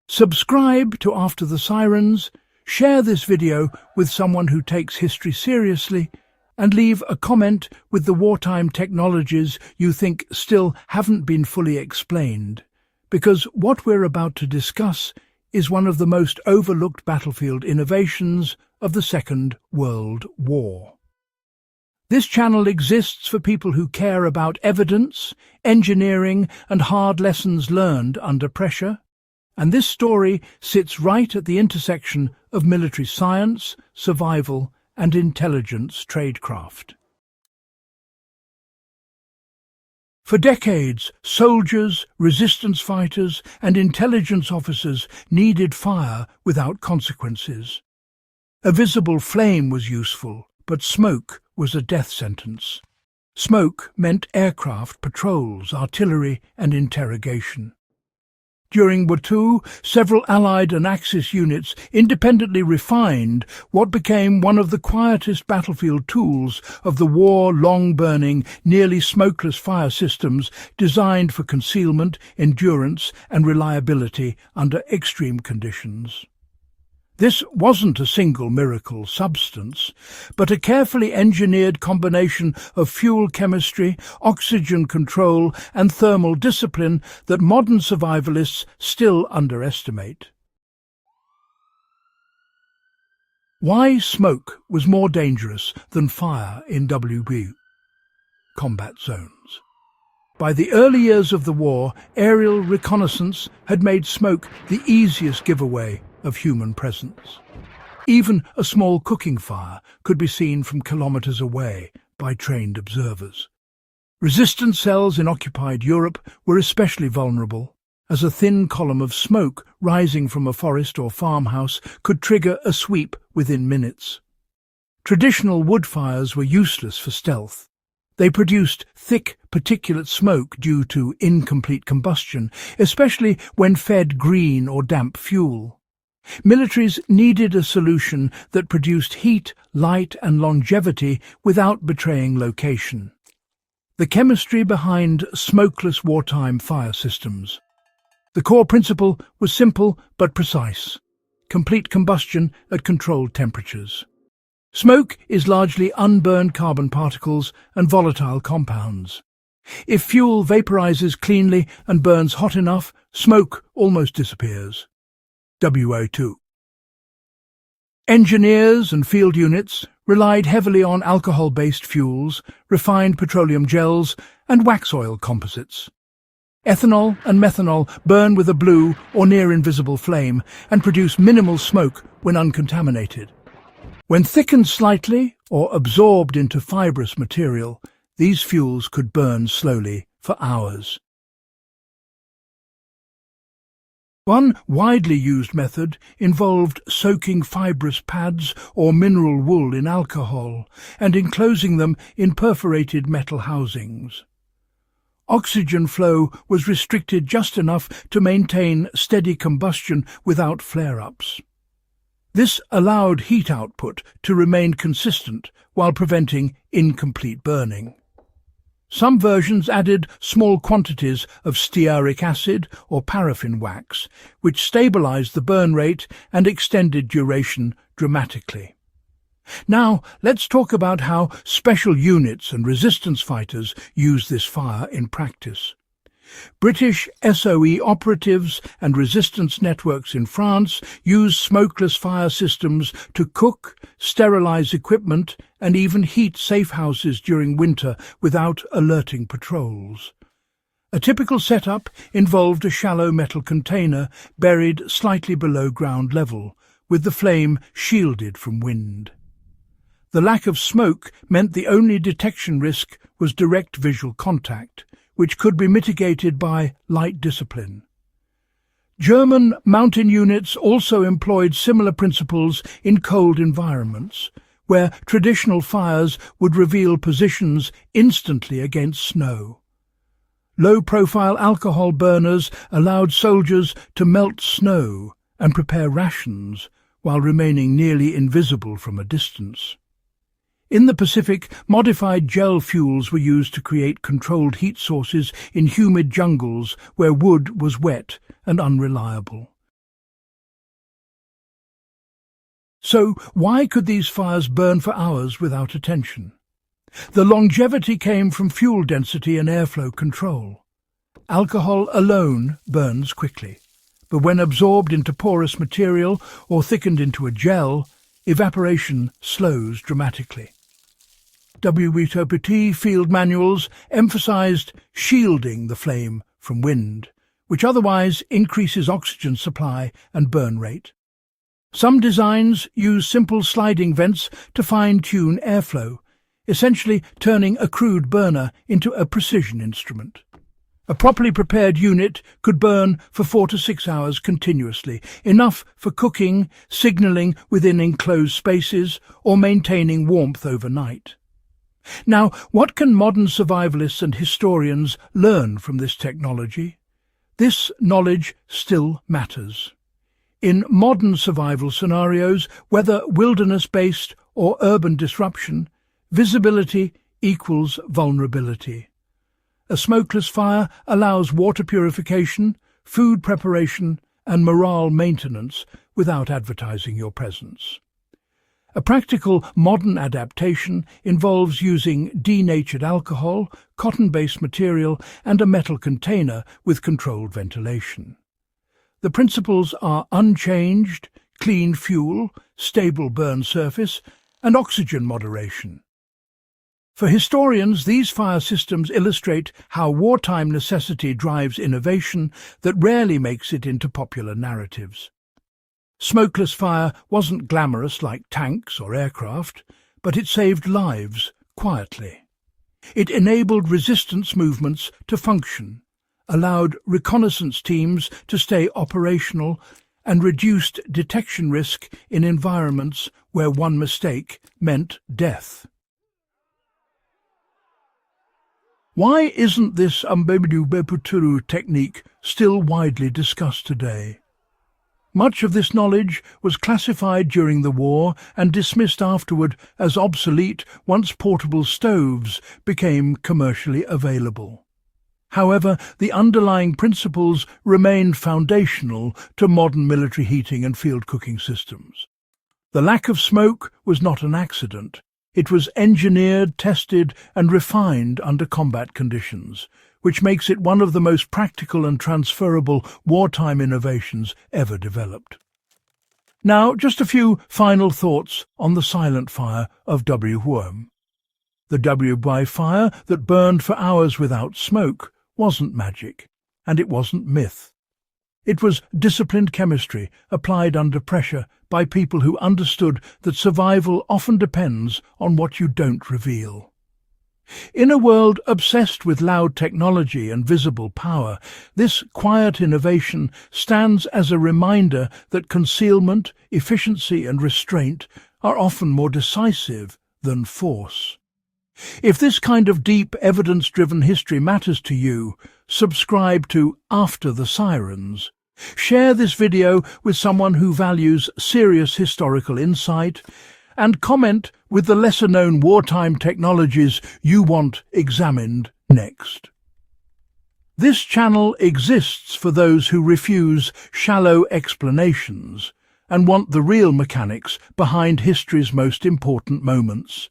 Subscribe to After the Sirens, share this video with someone who takes history seriously, and leave a comment with the wartime technologies you think still haven't been fully explained, because what we're about to discuss is one of the most overlooked battlefield innovations of the Second World War. This channel exists for people who care about evidence, engineering, and hard lessons learned under pressure, and this story sits right at the intersection of military science, survival, and intelligence tradecraft. For decades, soldiers, resistance fighters, and intelligence officers needed fire without consequences. A visible flame was useful, but smoke was a death sentence. Smoke meant aircraft, patrols, artillery, and interrogation. During WWII, several Allied and Axis units independently refined what became one of the quietest battlefield tools of the war, long-burning, nearly smokeless fire systems designed for concealment, endurance, and reliability under extreme conditions. This wasn't a single miracle substance, but a carefully engineered combination of fuel chemistry, oxygen control, and thermal discipline that modern survivalists still underestimate. Why smoke was more dangerous than fire in WWII combat zones. By the early years of the war, aerial reconnaissance had made smoke the easiest giveaway of human presence. Even a small cooking fire could be seen from kilometers away by trained observers. Resistance cells in occupied Europe were especially vulnerable, as a thin column of smoke rising from a forest or farmhouse could trigger a sweep within minutes. Traditional wood fires were useless for stealth. They produced thick, particulate smoke due to incomplete combustion, especially when fed green or damp fuel. Militaries needed a solution that produced heat, light, and longevity without betraying location. The chemistry behind smokeless wartime fire systems. The core principle was simple but precise: complete combustion at controlled temperatures. Smoke is largely unburned carbon particles and volatile compounds. If fuel vaporizes cleanly and burns hot enough, smoke almost disappears. WWII. Engineers and field units relied heavily on alcohol-based fuels, refined petroleum gels, and wax oil composites. Ethanol and methanol burn with a blue or near-invisible flame and produce minimal smoke when uncontaminated. When thickened slightly or absorbed into fibrous material, these fuels could burn slowly for hours. One widely used method involved soaking fibrous pads or mineral wool in alcohol and enclosing them in perforated metal housings. Oxygen flow was restricted just enough to maintain steady combustion without flare-ups. This allowed heat output to remain consistent while preventing incomplete burning. Some versions added small quantities of stearic acid or paraffin wax, which stabilized the burn rate and extended duration dramatically. Now, let's talk about how special units and resistance fighters use this fire in practice. British SOE operatives and resistance networks in France use smokeless fire systems to cook, sterilize equipment, and even heat safe houses during winter without alerting patrols. A typical setup involved a shallow metal container buried slightly below ground level, with the flame shielded from wind. The lack of smoke meant the only detection risk was direct visual contact, which could be mitigated by light discipline. German mountain units also employed similar principles in cold environments, where traditional fires would reveal positions instantly against snow. Low-profile alcohol burners allowed soldiers to melt snow and prepare rations while remaining nearly invisible from a distance. In the Pacific, modified gel fuels were used to create controlled heat sources in humid jungles where wood was wet and unreliable. So why could these fires burn for hours without attention? The longevity came from fuel density and airflow control. Alcohol alone burns quickly, but when absorbed into porous material or thickened into a gel, evaporation slows dramatically. WWII field manuals emphasized shielding the flame from wind, which otherwise increases oxygen supply and burn rate. Some designs use simple sliding vents to fine-tune airflow, essentially turning a crude burner into a precision instrument. A properly prepared unit could burn for 4 to 6 hours continuously, enough for cooking, signaling within enclosed spaces, or maintaining warmth overnight. Now, what can modern survivalists and historians learn from this technology? This knowledge still matters. In modern survival scenarios, whether wilderness-based or urban disruption, visibility equals vulnerability. A smokeless fire allows water purification, food preparation, and morale maintenance without advertising your presence. A practical modern adaptation involves using denatured alcohol, cotton-based material, and a metal container with controlled ventilation. The principles are unchanged, clean fuel, stable burn surface, and oxygen moderation. For historians, these fire systems illustrate how wartime necessity drives innovation that rarely makes it into popular narratives. Smokeless fire wasn't glamorous like tanks or aircraft, but it saved lives quietly. It enabled resistance movements to function, allowed reconnaissance teams to stay operational, and reduced detection risk in environments where one mistake meant death. Why isn't this WWII technique still widely discussed today? Much of this knowledge was classified during the war and dismissed afterward as obsolete once portable stoves became commercially available. However, the underlying principles remained foundational to modern military heating and field cooking systems. The lack of smoke was not an accident. It was engineered, tested, and refined under combat conditions, which makes it one of the most practical and transferable wartime innovations ever developed. Now, just a few final thoughts on the silent fire of WWII. The WWII fire that burned for hours without smoke wasn't magic, and it wasn't myth. It was disciplined chemistry applied under pressure by people who understood that survival often depends on what you don't reveal. In a world obsessed with loud technology and visible power, this quiet innovation stands as a reminder that concealment, efficiency and restraint are often more decisive than force. If this kind of deep, evidence-driven history matters to you, subscribe to After the Sirens. Share this video with someone who values serious historical insight, and comment with the lesser-known wartime technologies you want examined next. This channel exists for those who refuse shallow explanations and want the real mechanics behind history's most important moments.